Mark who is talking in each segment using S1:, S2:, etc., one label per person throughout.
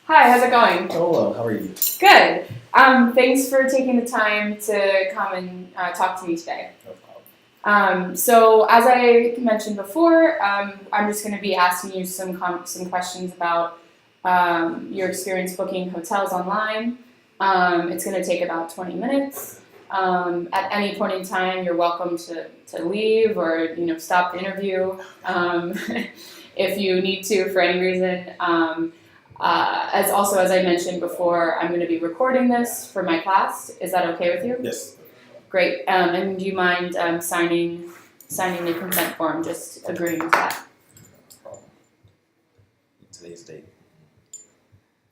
S1: Hi, how's it going?
S2: Hello, how are you?
S1: Good. Thanks for taking the time to come and talk to me today.
S2: No problem.
S1: So as I mentioned before, I'm just going to be asking you some questions about your experience booking hotels online. It's going to take about 20 minutes. At any point in time, you're welcome to leave or stop the interview if you need to for any reason. As I mentioned before, I'm going to be recording this for my class. Is that okay with you?
S2: Yes.
S1: Great. And do you mind signing the consent form, just agreeing to that?
S2: No problem. Today's date.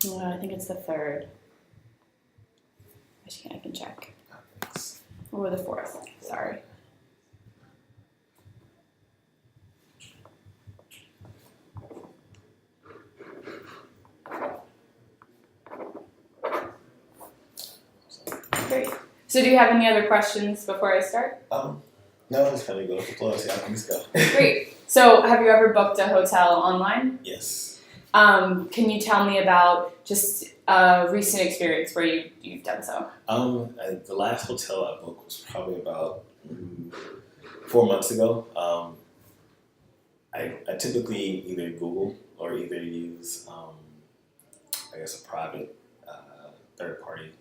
S1: I think it's the 3rd. I can check.
S2: Thanks.
S1: Or the 4th. Sorry. Great. So do you have any other questions before I start?
S2: No, it's kind of go with the flow. See how things go.
S1: Great. So have you ever booked a hotel online?
S2: Yes.
S1: Can you tell me about just a recent experience where you've done so?
S2: The last hotel I booked was probably about 4 months ago. I typically either Google or either use a private third-party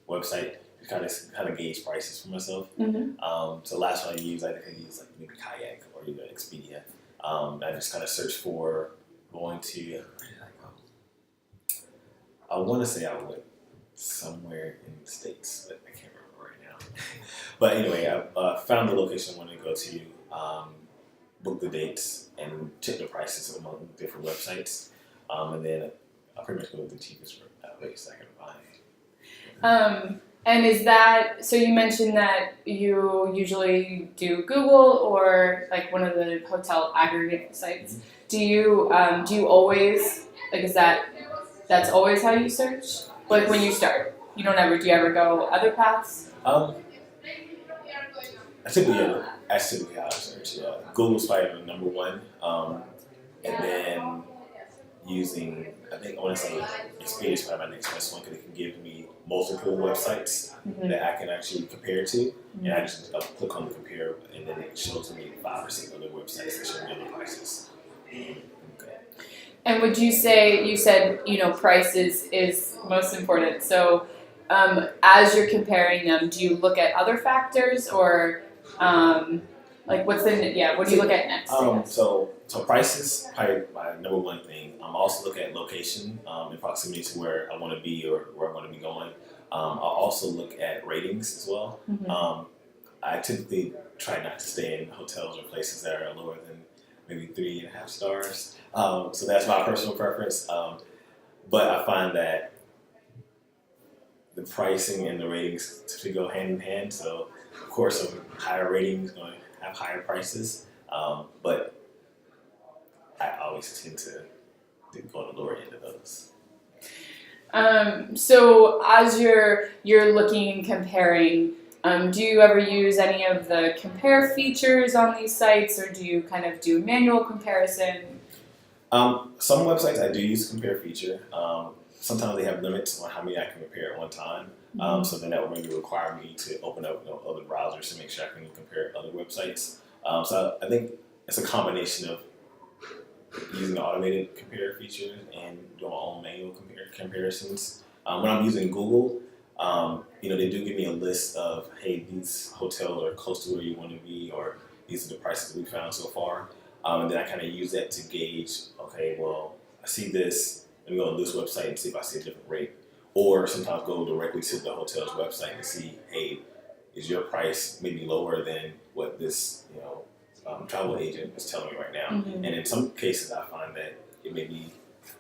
S2: website to kind of gauge prices for myself.
S1: Mm-hmm.
S2: So last one I used, I think I used like maybe Kayak or even Expedia. I just kind of searched for going to, where did I go? I want to say I went somewhere in the States, but I can't remember right now. But anyway, I found the location I wanted to go to, booked the dates, and checked the prices among different websites. And then I pretty much go with the cheapest rates I can find.
S1: And is that, so you mentioned that you usually do Google or like one of the hotel aggregate sites.
S2: Mm-hmm.
S1: Do you always, like, that's always how you search? Like when you start, do you ever go other paths?
S2: That's typically how I search. Yeah. Google's probably number one. And then using, I want to say Expedia is probably my next best one because it can give me multiple websites that I can actually compare to. And I just click on the compare and then it shows me 5 or 6 other websites that show me other prices. Okay.
S1: And would you say, you said, price is most important. So as you're comparing them, do you look at other factors or what do you look at next?
S2: So prices probably my number one thing. I'm also look at location in proximity to where I want to be or where I want to be going. I'll also look at ratings as well.
S1: Mm-hmm.
S2: I typically try not to stay in hotels or places that are lower than maybe 3.5 stars. So that's my personal preference. But I find that the pricing and the ratings to go hand in hand. So of course, a higher rating is going to have higher prices. But I always tend to go on the lower end of those.
S1: So as you're looking and comparing, do you ever use any of the compare features on these sites, or do you kind of do manual comparison?
S2: Some websites I do use compare feature. Sometimes they have limits on how many I can compare at one time. So then that would maybe require me to open up other browsers to make sure I can compare other websites. So I think it's a combination of using the automated compare feature and doing my own manual comparisons. When I'm using Google, they do give me a list of, hey, these hotels are close to where you want to be, or these are the prices we found so far. And then I kind of use that to gauge, okay, well, I see this, let me go on this website and see if I see a different rate. Or sometimes go directly to the hotel's website and see, hey, is your price maybe lower than what this, travel agent is telling me right now?
S1: Mm-hmm.
S2: And in some cases, I find that it may be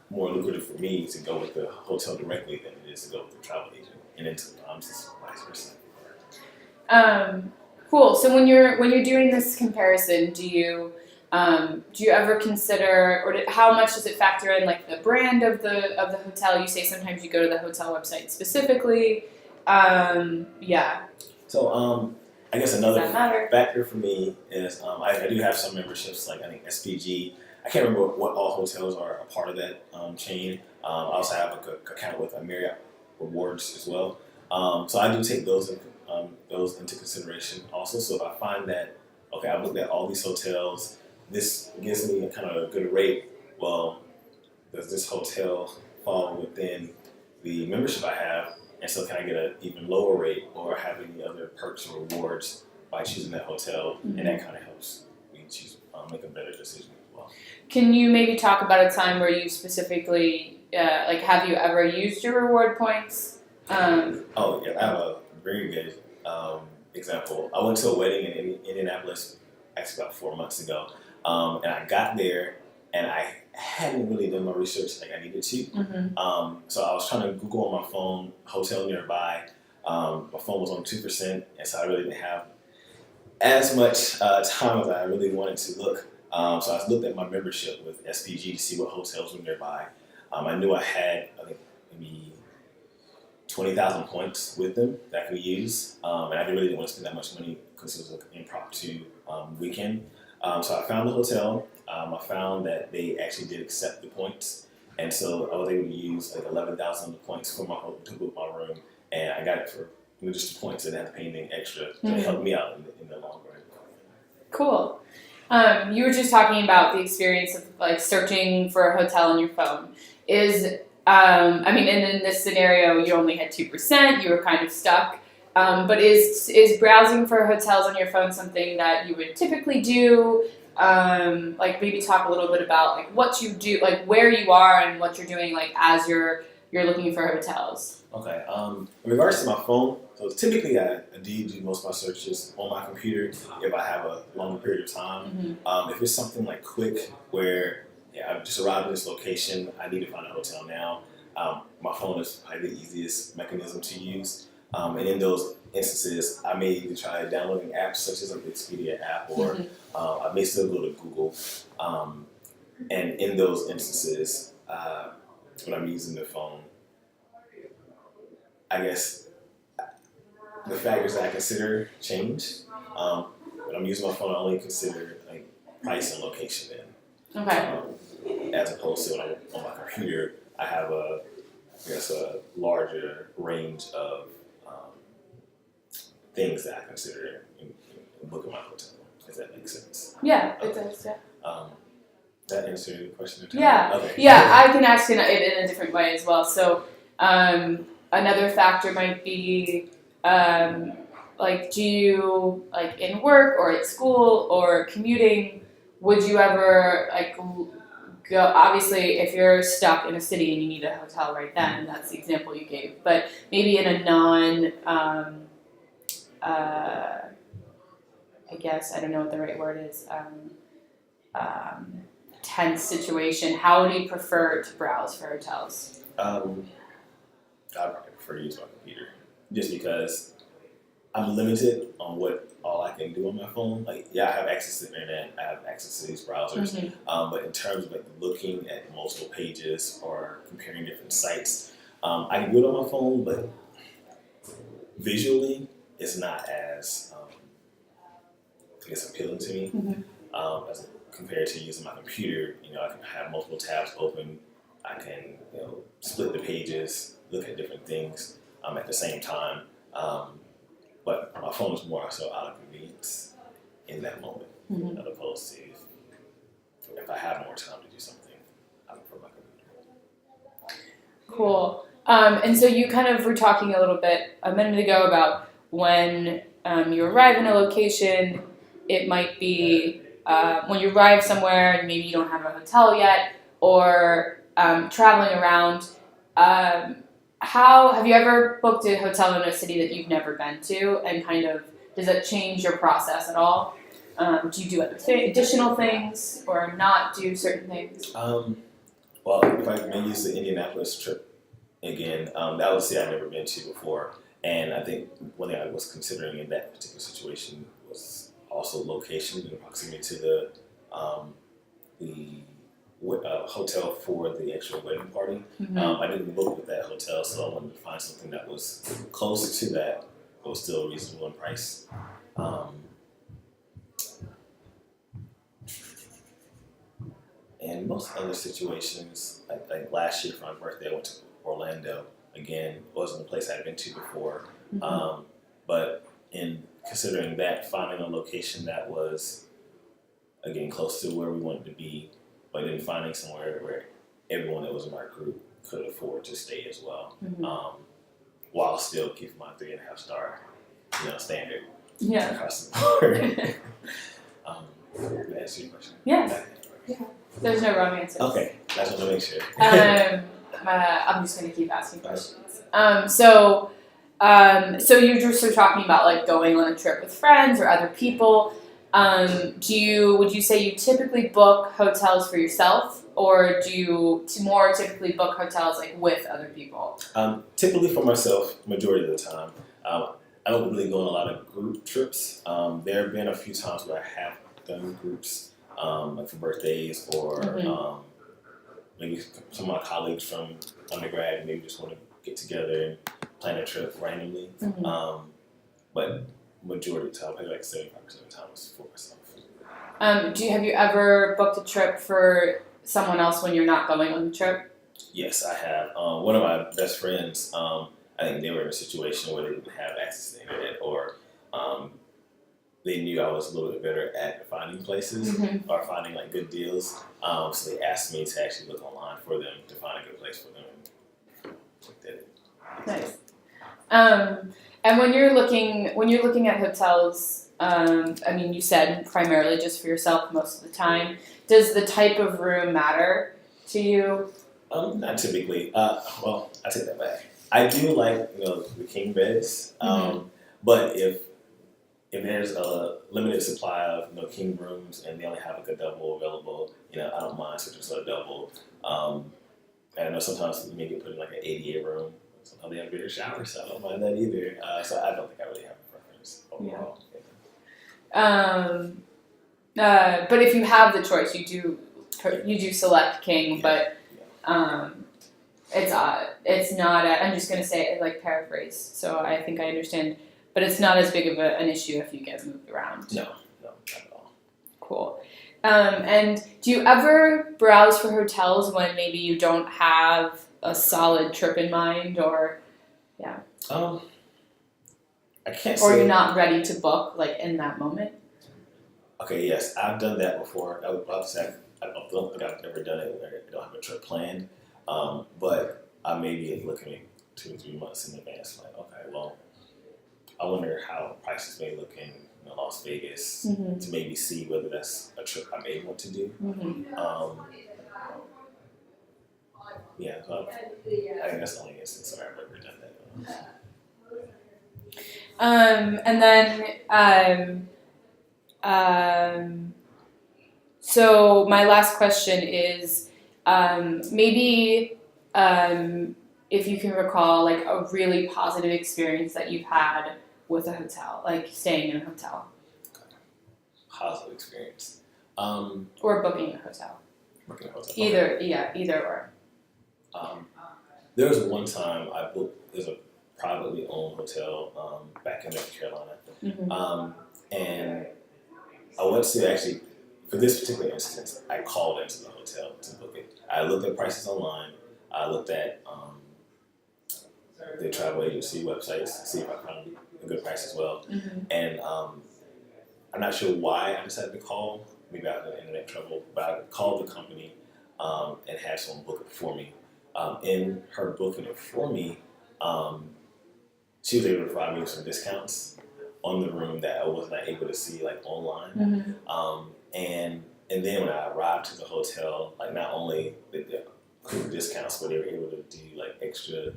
S2: more lucrative for me to go with the hotel directly than it is to go with the travel agent. And then sometimes it's vice versa.
S1: Cool. So when you're doing this comparison, do you ever consider, or how much does it factor in, like the brand of the hotel? You say sometimes you go to the hotel website specifically. Yeah.
S2: So I guess another
S1: Does that matter?
S2: factor for me is I do have some memberships, like I think SPG. I can't remember what all hotels are a part of that chain, I also have an account with Marriott Rewards as well. So I do take those into consideration also. So if I find that, okay, I've looked at all these hotels, this gives me a kind of a good rate. Well, does this hotel fall within the membership I have? And so can I get an even lower rate or have any other perks or rewards by choosing that hotel? And that kind of helps me choose, make a better decision as well.
S1: Can you maybe talk about a time where you specifically, have you ever used your reward points?
S2: Oh, yeah, I have a very good example. I went to a wedding in Indianapolis actually about 4 months ago. And I got there and I hadn't really done my research like I needed to. So I was trying to Google on my phone, hotel nearby. My phone was on 2%, and so I really didn't have as much time as I really wanted to look. So I looked at my membership with SPG to see what hotels were nearby. I knew I had, I think, maybe 20,000 points with them that I could use. And I really didn't want to spend that much money because it was an impromptu weekend. So I found the hotel. I found that they actually did accept the points. And so I was able to use like 11,000 points for to book my room. And I got it for just the points. I didn't have to pay anything extra to help me out in the long run.
S1: Cool. You were just talking about the experience of like searching for a hotel on your phone. And in this scenario, you only had 2%. You were kind of stuck. But is browsing for hotels on your phone something that you would typically do? Maybe talk a little bit about like what you do, like where you are and what you're doing, like as you're looking for hotels.
S2: Okay. In regards to my phone, so typically I do most of my searches on my computer if I have a longer period of time. If it's something like quick where I've just arrived in this location, I need to find a hotel now. My phone is probably the easiest mechanism to use. And in those instances, I may even try downloading apps such as an Expedia app, or I may still go to Google. And in those instances, when I'm using the phone, I guess the factors that I consider change. When I'm using my phone, I only consider like price and location in.
S1: Okay.
S2: As opposed to when I'm on my computer, I have a larger range of things that I consider in booking my hotel. Does that make sense?
S1: Yeah, it does. Yeah.
S2: That answer your question?
S1: Yeah.
S2: Okay.
S1: Yeah, I can ask it in a different way as well. So, another factor might be, do you in work or at school or commuting? Would you ever go? Obviously, if you're stuck in a city and you need a hotel right then, that's the example you gave. But maybe in a I guess I don't know what the right word is. Tense situation. How do you prefer to browse for hotels?
S2: I probably prefer to use my computer just because I'm limited on what all I can do on my phone. I have access to the internet, I have access to these browsers, but in terms of looking at multiple pages or comparing different sites, I can do it on my phone, but visually, it's not as appealing to me as compared to using my computer. I can have multiple tabs open. I can split the pages, look at different things at the same time. But my phone is more so out of convenience in that moment, as opposed to if I have more time to do something, I prefer my computer.
S1: Cool. And so you kind of were talking a little bit a minute ago about when you arrive in a location, it might be when you arrive somewhere and maybe you don't have a hotel yet, or traveling around. How have you ever booked a hotel in a city that you've never been to, and kind of does that change your process at all? Do you do other additional things or not do certain things?
S2: Well, if I may use the Indianapolis trip again, that was a city I've never been to before, and I think one thing I was considering in that particular situation was also location and proximity to the hotel for the actual wedding party. I didn't book with that hotel, so I wanted to find something that was closer to that, but was still reasonable in price. in most other situations, like last year for my birthday, I went to Orlando. Again, it wasn't a place I'd been to before. But in considering that, finding a location that was, again, close to where we wanted to be, but then finding somewhere where everyone that was in our group could afford to stay as well, while still keeping my 3.5 star, standard across the board. Can I answer your question?
S1: Yeah. There's no wrong answer.
S2: Okay, I just want to make sure.
S1: I'm just going to keep asking questions. So you just were talking about like going on a trip with friends or other people. Would you say you typically book hotels for yourself, or do you more typically book hotels like with other people?
S2: Typically for myself, majority of the time. I don't really go on a lot of group trips. There have been a few times where I have done groups, like for birthdays or maybe some of my colleagues from undergrad maybe just want to get together and plan a trip randomly. But majority of the time, maybe like 75% of the time, is for myself.
S1: Have you ever booked a trip for someone else when you're not going on the trip?
S2: Yes, I have. One of my best friends, I think they were in a situation where they didn't have access to the internet, or they knew I was a little bit better at finding places or finding like good deals. So they asked me to actually look online for them to find a good place for them. And did it.
S1: Nice. And when you're looking at hotels, I mean, you said primarily just for yourself most of the time. Does the type of room matter to you?
S2: Not typically. Well, I take that back. I do like the king beds, but if there's a limited supply of king rooms and they only have like a double available, I don't mind switching to a double. And I know sometimes you may get put in like an ADA room. Sometimes they have bigger showers, so I don't mind that either. So I don't think I really have a preference overall.
S1: But if you have the choice, you do select king, but it's not. I'm just gonna say it like paraphrase, so I think I understand. But it's not as big of an issue if you get moved around.
S2: No, not at all.
S1: Cool. And do you ever browse for hotels when maybe you don't have a solid trip in mind, or
S2: I can't
S1: or
S2: say.
S1: you're not ready to book like in that moment?
S2: Okay, yes, I've done that before. I don't think I've ever done it where I don't have a trip planned. But I may be looking at 2 or 3 months in advance. Like, okay, well, I wonder how prices may look in Las Vegas to maybe see whether that's a trip I may want to do. So I think that's the only instance where I've ever done that.
S1: And then, so my last question is, maybe if you can recall like a really positive experience that you've had with a hotel, like staying in a hotel.
S2: Positive experience.
S1: Or booking a hotel.
S2: Booking a hotel.
S1: Either or.
S2: There was one time I booked. There's a privately owned hotel back in North Carolina, and I went to actually for this particular instance. I called into the hotel to book it. I looked at prices online. I looked at the travel agency websites to see if I found a good price as well. And I'm not sure why I decided to call. Maybe I had internet trouble, but I called the company and had someone book it for me. In her booking it for me, she was able to provide me with some discounts on the room that I was not able to see like online. And then when I arrived to the hotel, like not only did they include discounts, but they were able to do like extra,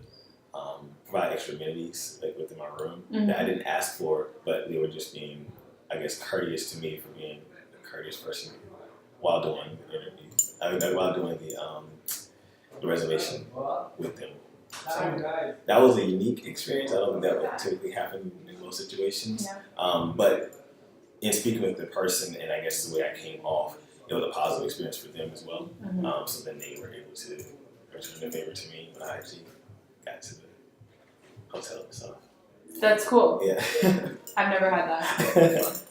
S2: provide extra amenities like within my room that I didn't ask for, but they were just being, I guess, courteous to me for being a courteous person while doing the interview. While doing the reservation with them. So that was a unique experience. I don't think that would typically happen in most situations. But in speaking with the person, and I guess the way I came off, it was a positive experience for them as well. So then they were able to return the favor to me when I actually got to the hotel itself.
S1: That's cool.
S2: Yeah.
S1: I've never had that.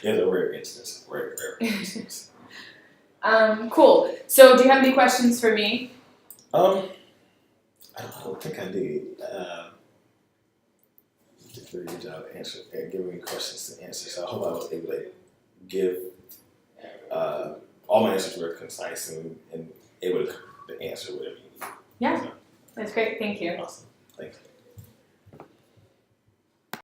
S2: It's a rare instance. Rare instance.
S1: Cool. So do you have any questions for me?
S2: I don't think I did. You did a very good job giving me questions to answer. So I hope I was able to give all my answers were concise and able to answer whatever you need.
S1: Yeah.
S2: So,
S1: That's great. Thank you.
S2: awesome. Thank you.